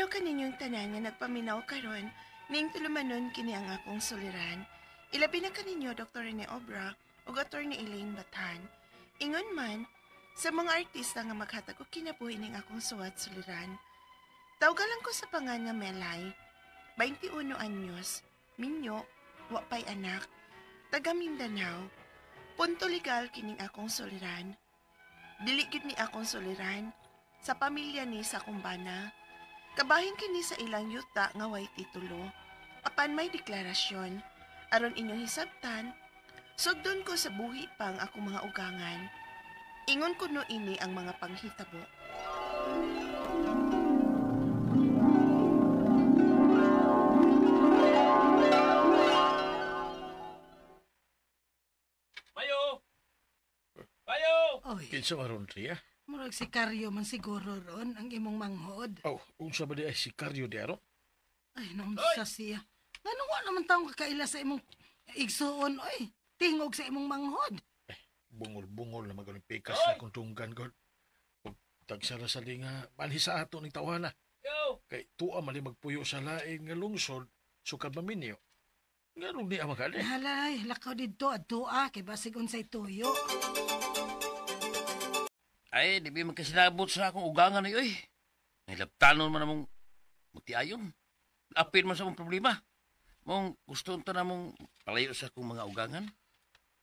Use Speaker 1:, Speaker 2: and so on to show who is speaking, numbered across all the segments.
Speaker 1: Adlaw kaninyong tanan nga nagpaminaw karon ning tulumanon kini ang akong suliran. Ilabi na kaninyo Dr. Rene Obra ug Dr. ni Elaine Batan. Ingon man sa mga artista nga maghatag og kinabuhi ning akong suwat suliran. Tawgalan ko sa pangan nga Melay, 21 anyos, minyo, wa pay anak, taga Mindanao. Punto legal kining akong suliran. Dili gid ni akong suliran sa pamilya ni sa kumbana. Kabahin kini sa ilang yuta nga way titulo. Apan may deklarasyon, aron inyong hisabtan, sugdon ko sa buhi pang akong mga ugangan. Ingon ko no ini ang mga panghitabo.
Speaker 2: Payo! Payo!
Speaker 3: Oy,
Speaker 4: Kinsa maron Ria?
Speaker 3: murag si Karyo man siguro ron ang imong manghod.
Speaker 4: Oh, unsa ba di ay si Cardio di aron?
Speaker 3: Ay, naunsa siya. Ngano wa naman taong kakaila sa imong igsuon, oy. Tingog sa imong manghod.
Speaker 4: Bungol-bungol na magaling pikas
Speaker 2: Oy!
Speaker 4: na kung tunggan god. Ug tagsara sa nga malhi sa ato ning tawhana.
Speaker 2: Yo!
Speaker 4: Kay tuwa mali magpuyo sa lain nga lungsod sukad maminyo. Nganong di ang magali?
Speaker 3: Halay, lakaw didto adto kay basig unsay tuyo.
Speaker 2: Ay, di ba magkasilabot sa akong ugangan na yoy. Nilaptanon man namong mutiayon. Lapin man sa mong problema. Mong gusto ta na mong palayo sa akong mga ugangan.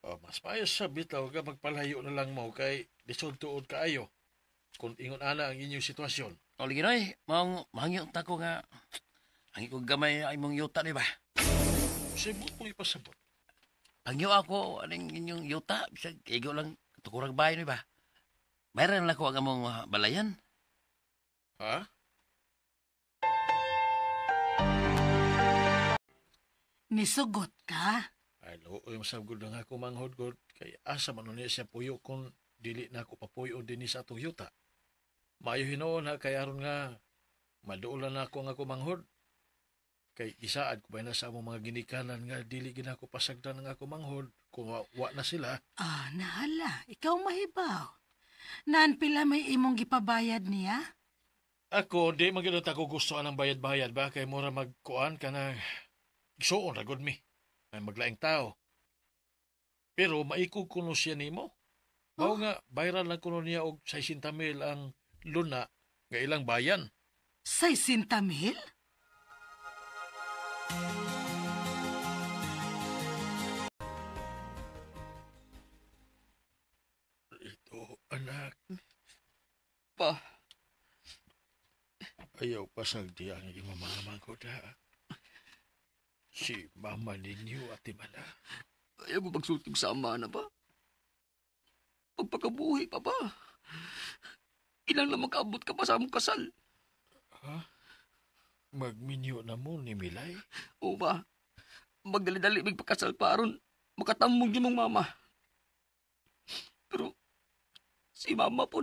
Speaker 4: Oh, mas paayos sa bitaw ka magpalayo na lang mo kay lisod tuod kaayo. Kung ingon ana ang inyong sitwasyon.
Speaker 2: O, Liginoy, mong mahangyo ta ko nga ang ikong gamay ay mong yuta, di ba?
Speaker 4: Sibot mo ipasabot.
Speaker 2: Hangyo ako, aning inyong yuta, bisag igo lang tukurang bahay, di ba? Mayroon lang ko ang among balayan.
Speaker 4: Ha?
Speaker 3: Nisugot ka?
Speaker 4: Ay, looy masabgod na nga ako manghod god. Kay asa man niya siya puyo kung dili na ako papuyo din sa atong yuta. Maayo hinoon ha, kay aron nga maduulan na ako nga ako manghod. Kay isaad ko ba na sa among mga ginikanan nga dili gina ako pasagdan nga ako manghod kung wa na sila.
Speaker 3: Ah, nahala. Ikaw mahibaw. Naan pila may imong gipabayad niya?
Speaker 4: Ako, di magiging ako gusto anang bayad-bayad ba? Kay mura magkuan ka na igsuon ragod mi. Ay maglaing tao. Pero maikog kuno siya nimo. Mao nga, bayran lang kuno niya og 60,000 ang luna nga ilang bayan.
Speaker 3: 60,000?
Speaker 4: Ito, anak.
Speaker 2: Pa,
Speaker 4: Ayaw pasag di ang imamamang ko da. Si mama ninyo at imana.
Speaker 5: Ayaw mo pagsultog sa ama na ba? Pagpakabuhi pa ba? Ilan na makaabot ka pa sa among kasal?
Speaker 4: Ha? Magminyo na mo ni Milay?
Speaker 5: O ba? Magdali-dali magpakasal pa aron makatamog yung mong mama. Pero si mama po,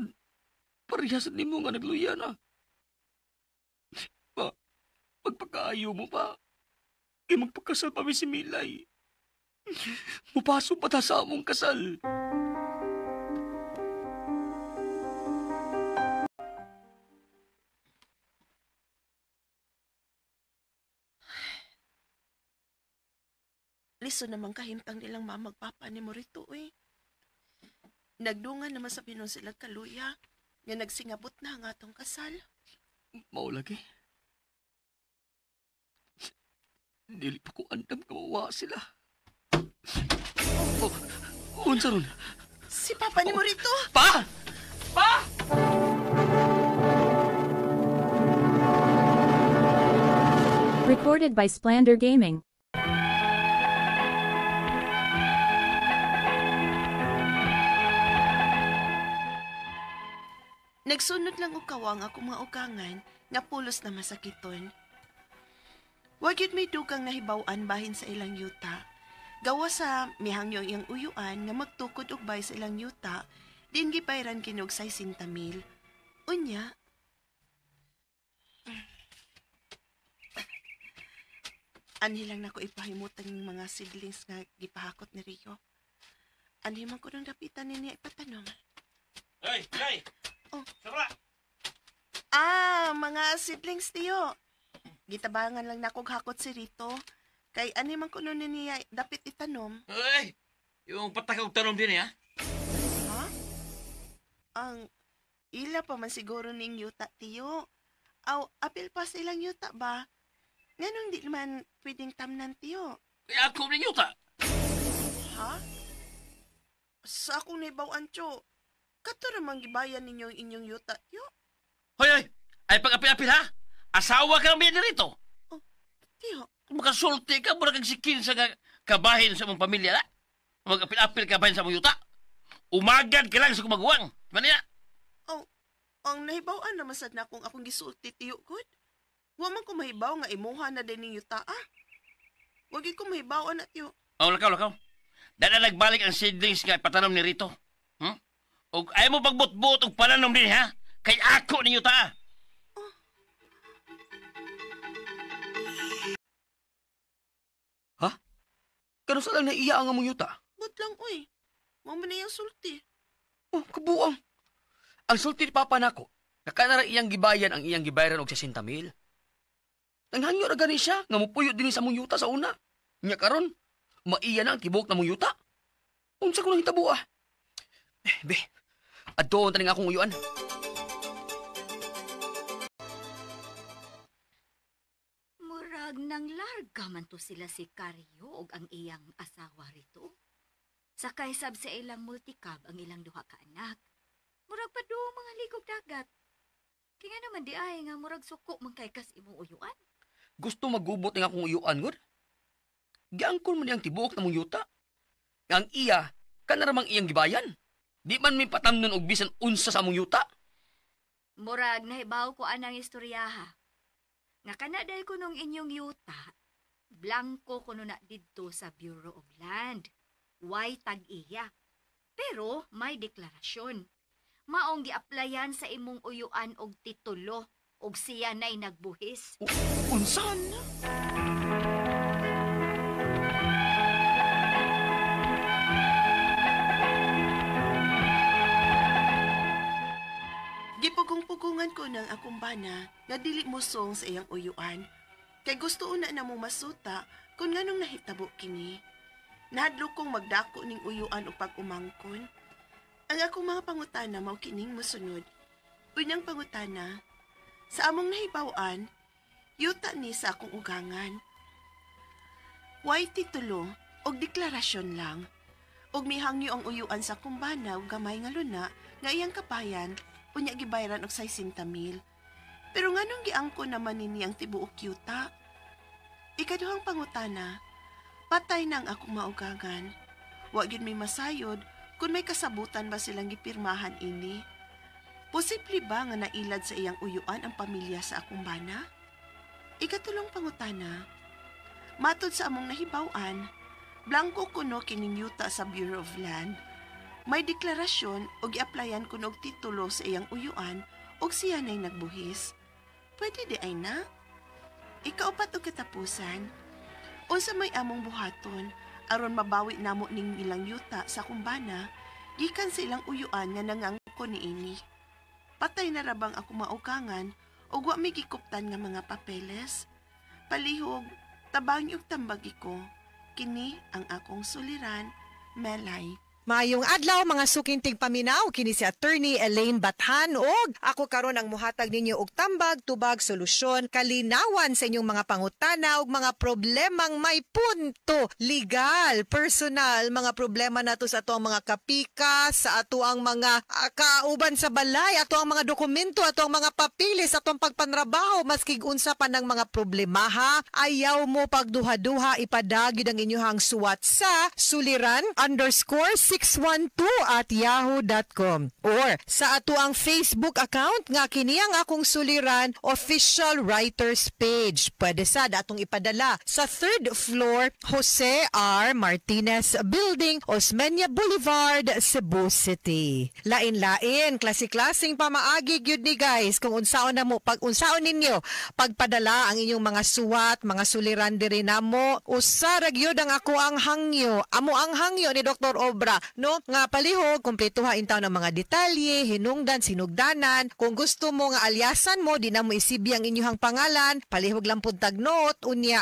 Speaker 5: parehas ni mo nga nagluya na. Pa, pagpakaayo mo pa, magpakasal pa mi si Milay. Mupasok pa ta sa among kasal.
Speaker 1: Liso naman kahimtang nilang mamagpapa ni mo rito eh. Nagdungan naman sa pinon sila kaluya nga nagsingabot na ang atong kasal.
Speaker 5: Mao lagi. Dili pa ko andam kawawa sila. Oh, unsa ron?
Speaker 1: Si papa ni mo rito!
Speaker 5: Pa! Pa!
Speaker 6: Recorded by Splander Gaming.
Speaker 1: Nagsunod lang og kawang ako mga ugangan nga pulos na masakiton. Wa gyud may dugang nahibaw-an bahin sa ilang yuta. Gawa sa mihangyo iyang uyuan nga magtukod og bay sa ilang yuta, din gipayran kinog 60,000. Unya, anhi lang nako ipahimutan ng mga siblings nga gipahakot ni Rio. Anhi man ko nang dapitan niya ipatanong.
Speaker 2: Hey, Jay!
Speaker 1: Oh.
Speaker 2: Sarap!
Speaker 1: Mga siblings tiyo. Gitabangan lang na kong hakot si Rito. Kay ani man kuno niya dapit itanom.
Speaker 2: Ay, yung patakaw tanom din ha?
Speaker 1: Ha? Ang ila pa man siguro ning yuta tiyo. Aw, apil pa silang yuta ba? Nganong di man pwedeng tamnan tiyo?
Speaker 2: Kaya ako ninyo ta.
Speaker 1: Ha? Sa akong naibawan, Cho. Kato namang gibayan ninyo ang inyong yuta tiyo.
Speaker 2: Hoy, hoy! Ay pag-apil-apil ha? Asawa ka naman dito.
Speaker 1: Tiyo,
Speaker 2: Makasulti ka, mura kang sikin sa kabahin sa mong pamilya na. Mag-apil-apil ka bahin sa mong yuta. Umagad ka lang sa kumaguwang. Manila.
Speaker 1: ang nahibawan naman sad na akong gisulti tiyo, good. Wa man ko mahibaw nga imuha na din ning yuta, Wagi ko mahibawan na tiyo.
Speaker 2: Lakaw. Dada nagbalik ang seedlings nga ipatanom ni Rito. O ayaw mo pagbot-bot og pananom din ha? Kay ako ninyo ta.
Speaker 5: Kano sa lang naiya ang among yuta?
Speaker 1: But lang, uy. Mo man na yung sulti.
Speaker 5: Oh, kabuang. Ang sulti ni Papa nako, nakanara iyang gibayan ang iyang gibayaran og 60,000. Nanghangyo ra gani siya, nga mupuyo din sa mong yuta sa una. Nya karon, maiya na ang tibok na mong yuta. Unsa ko nang hitabo Be, adto taning akong uyuan.
Speaker 6: Murag nang larga man to sila si Karyo og ang iyang asawa rito. Sakay sab sa ilang multicab ang ilang duha ka anak. Murag pa do mga ligog dagat. Kaya naman di ay nga murag suko man kay kas imong uyuan.
Speaker 5: Gusto magubot ng akong uyuan, god? Giangkol man niyang tibok na mong yuta. Ang iya, kanaramang iyang gibayan. Di man may patamnon og bisan unsa sa among yuta.
Speaker 6: Murag nahibaw ko anang istoryaha. Nga kanaday ko nung inyong yuta, blanco ko na didto sa Bureau of Land. Way tag-iya. Pero may deklarasyon. Maong gi-applyan sa imong uyuan og titulo og siya na'y nagbuhis.
Speaker 5: Unsan?
Speaker 1: Gipugong-pugungan ko ng akong bana nga dili musong sa iyang uyuan. Kay gusto una na mo masuta kung nganong nahitabo kini. Nahadlok kong magdako ning uyuan upag umangkon. Ang akong mga pangutana mao kining mosunod. Unang pangutana, sa among nahibaw-an, yuta ni sa akong ugangan. Way titulo og deklarasyon lang. Og mihangyo ang uyuan sa kumbana ug gamay nga luna nga iyang kapayan unya gibayaran og 60,000. Pero nganong giangko naman nini ang tibuok yuta? Ikaduhang pangutana, patay na ang akong maugangan. Wa gyud may masayod kung may kasabutan ba silang gipirmahan ini. Posible ba nga nailad sa iyang uyuan ang pamilya sa akong bana? Ikatulong pangutana, matod sa among nahibaw-an, blanco kuno kining yuta sa Bureau of Land. May deklarasyon o gi-applyan kuno og titulo sa iyang uyuan og siya na'y nagbuhis. Pwede di ay na? Ikaupat o katapusan, unsa may among buhaton aron mabawi namo ning ilang yuta sa kumbana gikan sa ilang uyuan nga nangangko niini. Patay na rabang ako maukangan ug wa may gikuptan nga mga papeles. Palihog, tabang yung tambagi ko. Kini ang akong suliran, Melay.
Speaker 7: Maayong adlaw mga sukintig paminaw kini si Attorney Elaine Bathan og ako karon ang muhatag ninyo og tambag tubag solusyon kalinawan sa inyong mga pangutana ug mga problemang may punto legal, personal, mga problema nato sa ato ang mga kapika, sa ato ang mga kauban sa balay, ato ang mga dokumento, ato ang mga papilis, ato ang pagpanrabaho maski unsa pa ng mga problema ha. Ayaw mo pagduha-duha ipadagid ang inyohang suwat sa suliran_612@yahoo.com or sa ato ang Facebook account nga kini ang akong suliran official writers page. Pwede sad atong ipadala sa 3rd floor Jose R. Martinez Building, Osmeña Boulevard, Cebu City. Lain-lain, klase-klaseng pamaagi gyud ni guys kung unsaon namo pag-unsaon ninyo pagpadala ang inyong mga suwat, mga suliran diri namo. Usa ra gyud ang ako ang hangyo. Amo ang hangyo ni Dr. Obra no nga palihog kumpletuha intaw ng mga detalye, hinungdan, sinugdanan. Kung gusto mo nga alyasan mo, di na mo isibi ang inyong pangalan, palihog lang pud tag note unya.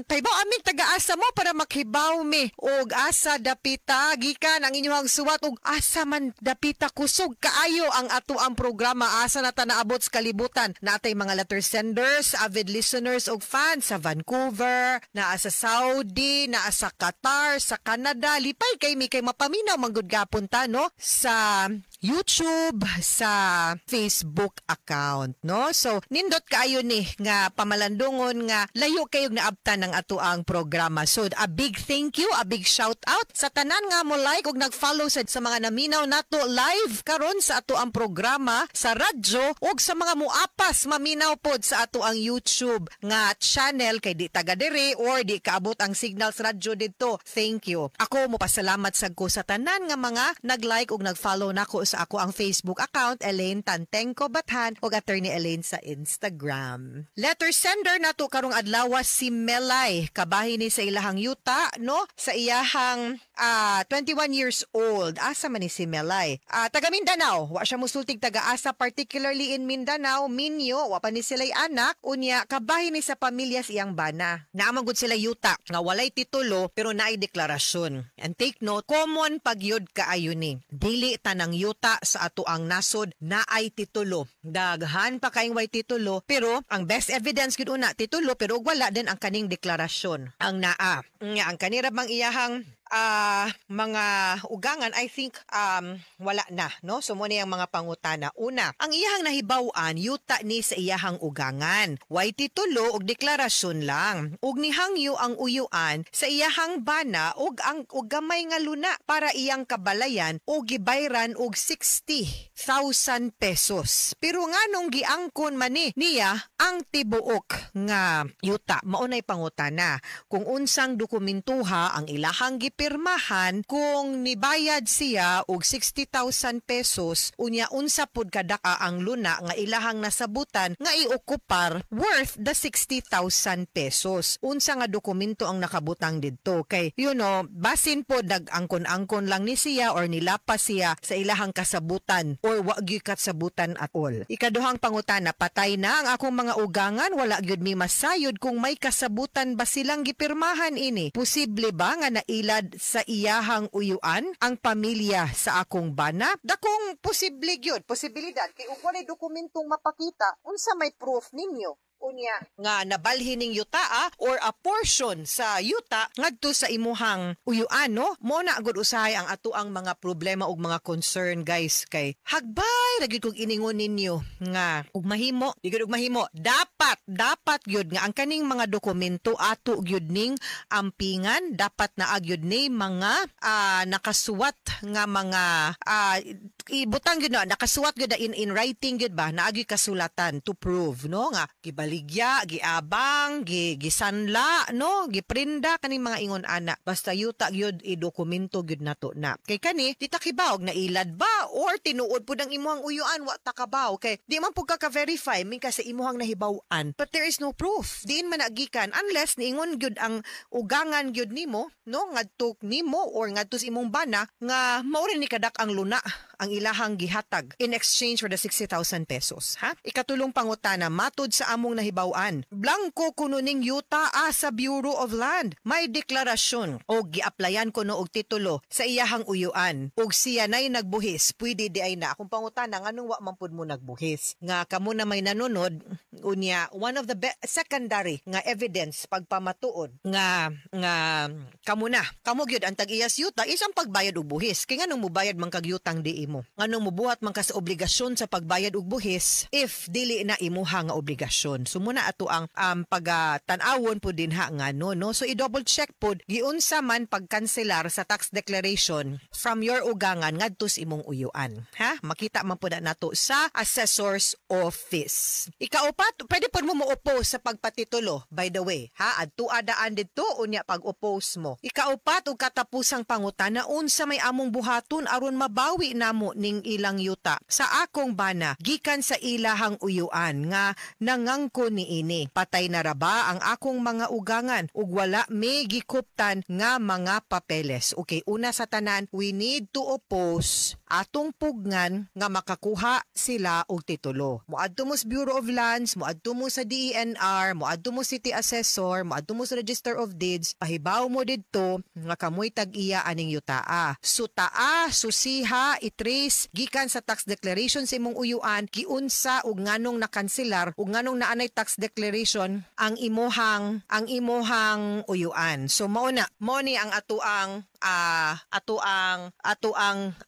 Speaker 7: Kaybaw aming taga-asa mo para makhibaw mi og asa dapita gikan ang inyong suwat og asa man dapita kusog kaayo ang ato ang programa, asa na ta naabot sa kalibutan. Natay mga letter senders, avid listeners og fans sa Vancouver, naa sa Saudi, naa sa Qatar, sa Canada. Lipay kay mi kay mapaminaw manggod gapon ta no sa YouTube, sa Facebook account, no? So, nindot kaayo ni nga pamalandungon nga layo kayong naabtan ng ato ang programa. So, a big thank you, a big shout out sa tanan nga mo like ug nag-follow sa mga naminaw nato live karon sa ato ang programa sa radyo ug sa mga muapas maminaw pod sa ato ang YouTube nga channel kay di taga diri or di kaabot ang signal sa radyo didto. Thank you. Ako mo pasalamat sad ko sa tanan nga mga nag-like ug nag-follow nako sa ako ang Facebook account, Elaine Tantengco Bathan o Attorney Elaine sa Instagram. Letter sender nato karong adlaw si Melay, kabahin ni sa ilahang yuta, no? Sa iyahang 21 years old. Asa man ni si Melay? Taga Mindanao. Wa siya musultig taga-asa, particularly in Mindanao, Minyo. Wa pa ni sila'y anak. Unya, kabahin ni sa pamilya siyang bana. Naamagod sila yuta nga walay titulo pero naay deklarasyon. And take note, common pagyod kaayo ni. Dili tanang yuta sa ato ang nasod naay titulo. Daghan pa kaing way titulo pero ang best evidence gid una titulo pero wala din ang kaning deklarasyon. Ang naa. Nga ang kanira bang iyahang mga ugangan, I think wala na, no? So muna yung mga pangutana. Una, ang iyahang nahibawan yuta ni sa iyahang ugangan. Way titulo og deklarasyon lang. Ug nihangyo ang uyuan sa iyahang bana ug ang gamay nga luna para iyang kabalayan o gibayran og 60,000 pesos. Pero nganong giangkon man niya ang tibuok nga yuta, maunay pangutana. Kung unsang dokumentuha ang ilahang pirmahan kung nibayad siya og 60,000 pesos unya unsa pud kadaka ang luna nga ilahang nasabutan nga iokupar worth the 60,000 pesos. Unsa nga dokumento ang nakabutang didto kay basin po nag-angkon-angkon lang ni siya or nilapas siya sa ilahang kasabutan or wa gyud kasabutan at all. Ikaduhang pangutana, patay na ang akong mga ugangan, wala gyud mi masayod kung may kasabutan ba silang gipirmahan ini. Posible ba nga nailad sa iyahang uyuan ang pamilya sa akong bana? Dakong posible gyud, posibilidad kay ug walay dokumentong mapakita unsa may proof ninyo unya nga nabalhin ning yuta or a portion sa yuta ngadto sa imuhang uyuan, no? Mo na gud usahay ang ato ang mga problema ug mga concern, guys, kay hagbay ra gyud kog iningon ninyo nga ug mahimo dapat gyud nga ang kaning mga dokumento ato gyud ning ampingan, dapat na agyud ni mga nakasuwat nga mga ibutang gyud na nakasuwat gyud in writing gyud ba na agi kasulatan to prove, no, nga gibaligya, giabang, gisanla, no, giprinda kaning mga ingon ana. Basta yuta gyud i-dokumento gyud nato na. Kay kani di ta kibaw na ilad ba or tinuod pud ang imuhang uyuan wa ta kabaw kay di man pud ka verify min ka sa imuhang nahibaw-an. But there is no proof. Diin man nagikan unless niingon gyud ang ugangan gyud nimo, no, ngadto nimo or ngadto sa imong bana nga mao rin ni kadak ang luna ang ilahang gihatag in exchange for the 60,000 pesos. Ha? Ikatulong pangutana, matod sa among nahibaw-an, blanco kuno ning yuta sa Bureau of Land. May deklarasyon o giaplayan kuno og titulo sa iyahang uyuan. Og siya nay nagbuhis, pwede di ay na. Akong pangutana, nganong wa man pud mo nagbuhis? Nga kamo na may nanunod, unya, one of the secondary nga evidence pagpamatuod nga kamo gyud ang tag-iyas yuta isang pagbayad og buhis. Kay nganong mobayad man kag yutang di mo? Nganong mobuhat man ka sa obligasyon sa pagbayad og buhis if dili na imuha nga obligasyon? So muna ato ang pagtan-awon po din ha nga no. So i-double check po giunsa man pagkanselar sa tax declaration from your ugangan ngadto sa imong uyuan. Ha? Makita man po nato sa assessor's office. Ikaupat, pwede po mo mo-oppose sa pagpatitulo, by the way. Ha? Adto adaan dito unya pag-oppose mo. Ikaupat, og katapusang pangutana unsa may among buhaton aron mabawi na namo ning ilang yuta sa akong bana gikan sa ilahang uyuan nga nangangko niini. Patay na raba ang akong mga ugangan ug wala may gikuptan nga mga papeles. Okay, una sa tanan, we need to oppose atong pugngan nga makakuha sila og titulo. Moadto mo sa Bureau of Lands, moadto mo sa DENR, moadto mo City Assessor, moadto mo sa Register of Deeds, pahibaw mo didto nga kamoy tag-iya aning yutaa. Sutaa, susiha, itrace gikan sa tax declaration sa imong uyuan, giunsa ug nganong nakanselar ug nganong naanay tax declaration ang imohang uyuan. So mao ni ang atuang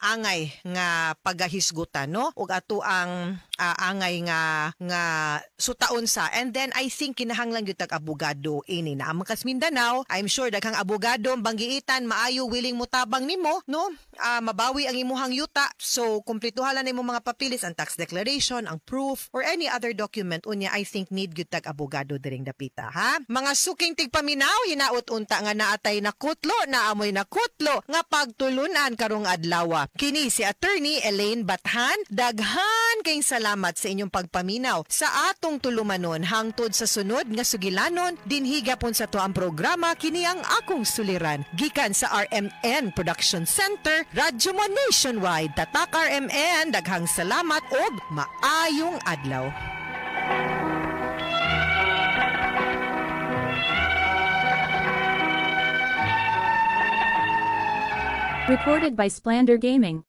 Speaker 7: angay nga pagahisgutan, no, ug atuang angay nga sutaon sa. And then I think kinahanglan gyud tag abogado ini na ang kas Mindanao. I'm sure daghang abogado banggiitan maayo willing mutabang nimo, no, mabawi ang imuhang yuta. So kumpletuhan na imong mga papilis, ang tax declaration, ang proof or any other document unya. I think need gyud tag abogado diring dapita, ha. Mga suking tigpaminaw, hinaut unta nga naatay na kutlo, naamoy na kutlo nga pagtulunan karong adlaw. Kini si Attorney Elaine Bathan. Daghan kayong salamat sa inyong pagpaminaw sa atong tulumanon hangtod sa sunod nga sugilanon. Dinhigapon sa to ang programa kini ang akong suliran gikan sa RMN Production Center, Radyo Mo Nationwide. Tatak RMN, daghang salamat og maayong adlaw.
Speaker 8: Recorded by Splander Gaming.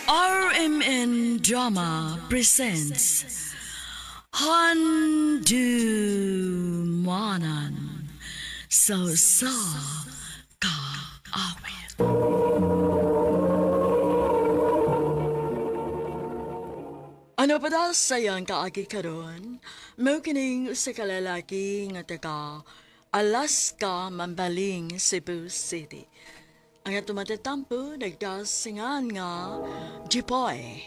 Speaker 9: RMN Drama presents Handumanan So Ka Awit. Ano pa daw sayang kaagi karon? Mao kining usa ka lalaki nga taga Alaska, Mambaling, Cebu City. Ang atong matatampo nagdasingan nga Jipoy.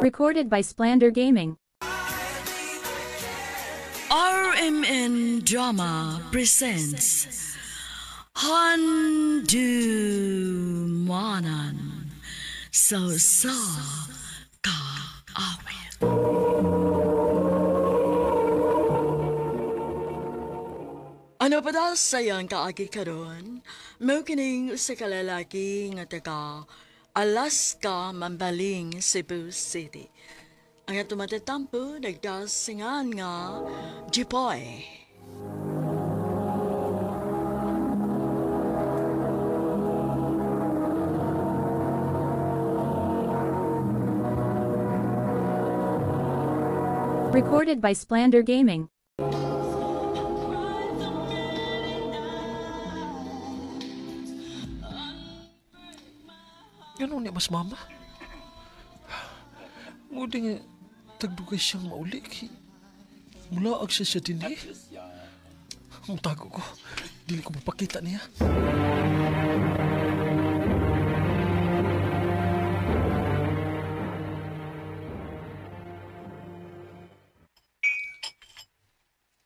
Speaker 8: Recorded by Splander Gaming.
Speaker 9: RMN Drama presents Handumanan So Ka Awit. Ano pa daw sayang kaagi karon? Mao kining usa ka lalaki nga taga Alaska, Mambaling, Cebu City. Ang atong matatampo nagdasingan nga Jipoy.
Speaker 8: Recorded by Splander Gaming.
Speaker 4: Ganun niya mas mama. Ngudi nga tagdugay siyang mauli. Mula siya din eh. Ang tago ko. Dili ko mapakita niya.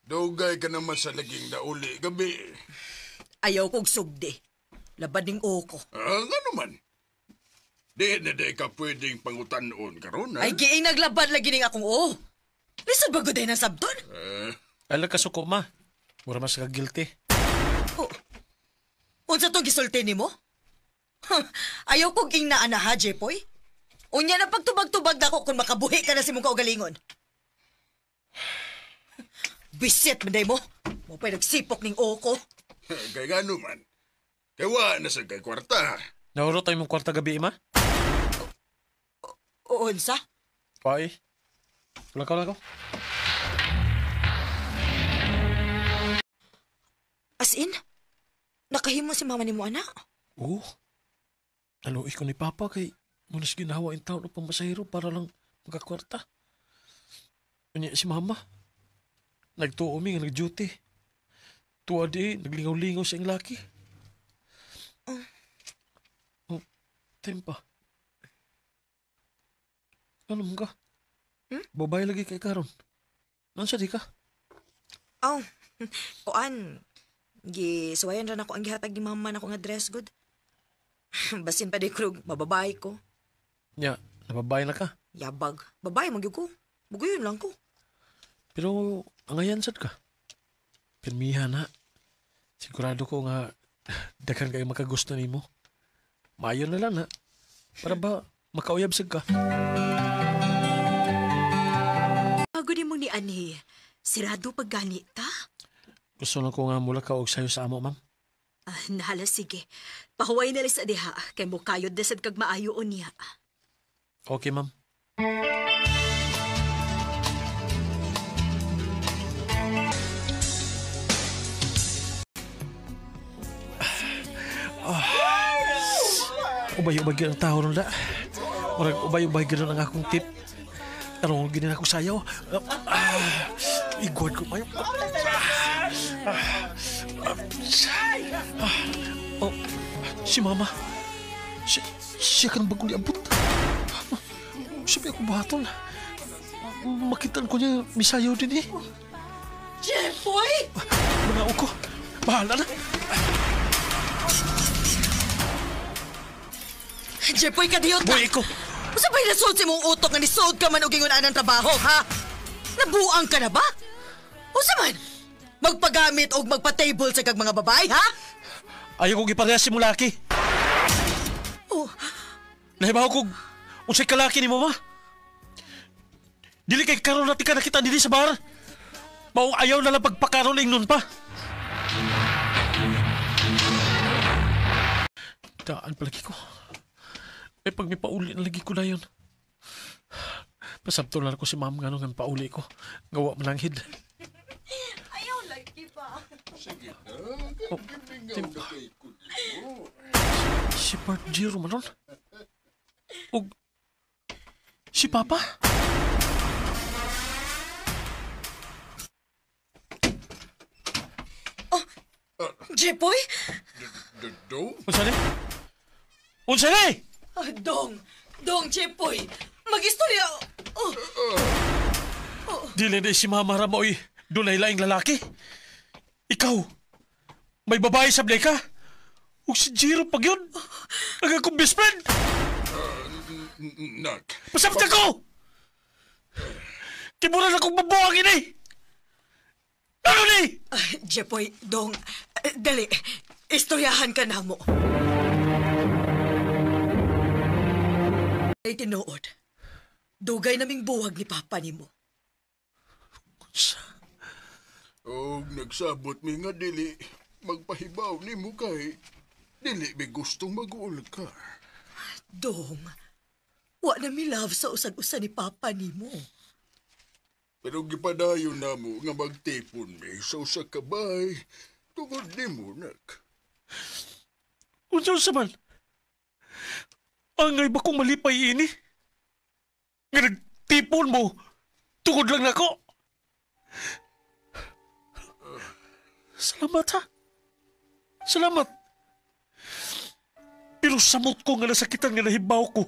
Speaker 10: Dugay ka naman sa laging nauli gabi.
Speaker 11: Ayaw kong sugdi. Labading oko.
Speaker 10: Nga naman. Di na ka pwedeng pangutanon karon ha?
Speaker 11: Ay, giing naglabad lagi ning akong o. Lisod ba guday na sabton?
Speaker 4: Alam ka suko ma. Mura mas ka guilty.
Speaker 11: Oh. Unsa tong gisulti nimo? Ayaw kong ging naana ha, Jepoy. Unya na pagtubag-tubag na ko kung makabuhi ka na si mong kaugalingon. Bisit, manday mo. Mo pa'y nagsipok ning oko.
Speaker 10: Kay gano man. Kaya na sa kay kwarta.
Speaker 4: Nauro tayo mong kwarta gabi, ma?
Speaker 11: Unsa?
Speaker 4: Pai. Wala ko.
Speaker 11: As in? Nakahimo si mama ni mo, anak?
Speaker 4: Oo. Naluoy ko ni Papa kay munas ginawa in taon upang masahiro para lang magkakwarta. Kanya si Mama. Nagtuumi nga nag-duty. Tuwa di, naglingaw-lingaw sa iyong laki. Oh, tempa. Ano mo ka? Babae lagi kay karon. Nansa di ka?
Speaker 11: Oh, kuan. Suwayan rin ako ang gihatag ni mama na ko nga dress good. Basin pa di ko mababay ko.
Speaker 4: Nya, nababae na ka.
Speaker 11: Yabag. Babae, magyug ko. Bugoy lang ko.
Speaker 4: Pero, ang ayan sad ka. Pirmihan na. Sigurado ko nga, dakan kayo makagusto ni mo. Mayo na lang na. Para ba, makauyab sad ka.
Speaker 12: Bago di mo ni Ani, sirado pag ganita?
Speaker 4: Gusto na ko nga mula ka og sayo sa amo, ma'am.
Speaker 12: Nahala, sige. Pahuway na sa diha, kay mo kayod desad kag maayo o niya.
Speaker 4: Okay, ma'am. Ubay-ubay ang tao ron da. Murag ubay-ubay gano'n ang akong tip. Anong ginin ako sayaw? Iguan ko mayo. Oh, si mama. Siya kan bagong liabot. Sabi ako bahatol. Makitaan ko niya misayaw din eh.
Speaker 11: Jeffoy!
Speaker 4: Manao ko. Bahala na.
Speaker 11: Jeffoy, kadiyot ka!
Speaker 4: Boy ko!
Speaker 11: Masa ba'y nasod si mong utok nga nisod ka man o gingunaan ng trabaho, ha? Nabuang ka na ba? O man? Magpagamit o magpa-table sa kag mga babae, ha?
Speaker 4: Ayaw kong iparehas si Mulaki.
Speaker 11: Oh.
Speaker 4: Nahibaw kong unsay kalaki ni mama. Dili kay karon natin ka nakita dili sa bar. Maong ayaw na lang pagpakaroon nun pa. Daan palagi ko. May pag may pauli na lagi ko na yun. Pasabto lang ko si ma'am nga nung pauli ko. Gawa mananghid.
Speaker 11: Ayaw lagi pa.
Speaker 10: Sige na,
Speaker 4: Oh,
Speaker 10: gibingaw na kay kuno.
Speaker 4: Si Bart Giro manon. O si Papa.
Speaker 11: Jeffoy?
Speaker 10: Dong?
Speaker 4: Unsa ni? Unsa ni?
Speaker 11: Dong, Jeffoy. Mag-istorya.
Speaker 4: Dili na si Mama Ramoy. Dunay laing lalaki. Ikaw, may babae sa ka? O si Jiro pag yun? Ang akong best friend.
Speaker 10: Nak.
Speaker 4: Masabot ako! Tiburan akong babuang ini! Ano ni?
Speaker 11: Jeffoy, Dong. Dali, istoryahan ka na mo. Ay tinuod. Dugay naming buwag ni Papa ni mo.
Speaker 10: O nagsabot mi nga dili, magpahibaw ni mo kay dili may gustong mag-uul ka.
Speaker 11: Dong, wa na mi love sa usag-usa ni Papa ni mo.
Speaker 10: Pero gipadayon na mo nga magtipon mi sa usa ka bahay tungod ni mo, nak.
Speaker 4: Unsa man? Angay ba kong malipay ini? Nga nagtipon mo, tungod lang nako. Salamat ha. Salamat. Pero samot ko nga nasakitan nga nahibaw ko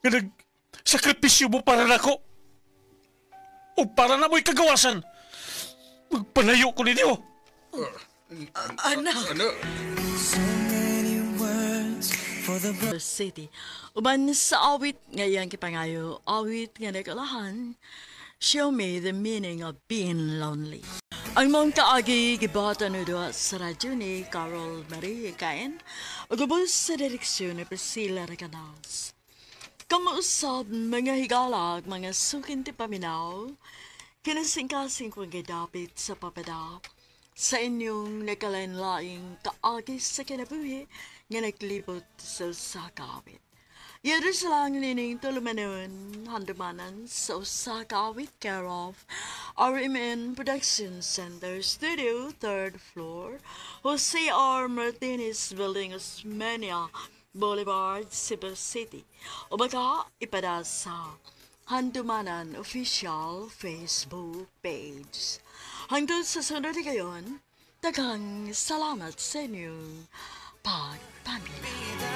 Speaker 4: nga nagsakripisyo mo para nako. O para na mo'y kagawasan. Magpalayo ko ninyo.
Speaker 11: Anak.
Speaker 9: City. Uban sa awit ngayon kipangayo, awit nga nagalahan, show me the meaning of being lonely. Ang mong kaagi gibata no doa sa radyo ni Carol Marie Cain, ugubos sa direksyon ni Priscilla Reganas. Kamuusab mga higalag, mga sukin ti paminaw, kinasingkasing kong gidapit sa papadap, sa inyong nakalanlaing kaagi sa kinabuhi nga naglibot sa sakawit. Yadus lang nining tulumanon handumanan sa sakawit care of RMN Production Center Studio, 3rd floor, Jose R. Martinez Building, Osmeña Boulevard, Cebu City. O baka ipada sa Handumanan Official Facebook page. Hanggang sa sunod ngayon, daghang salamat sa inyong pagpamilya.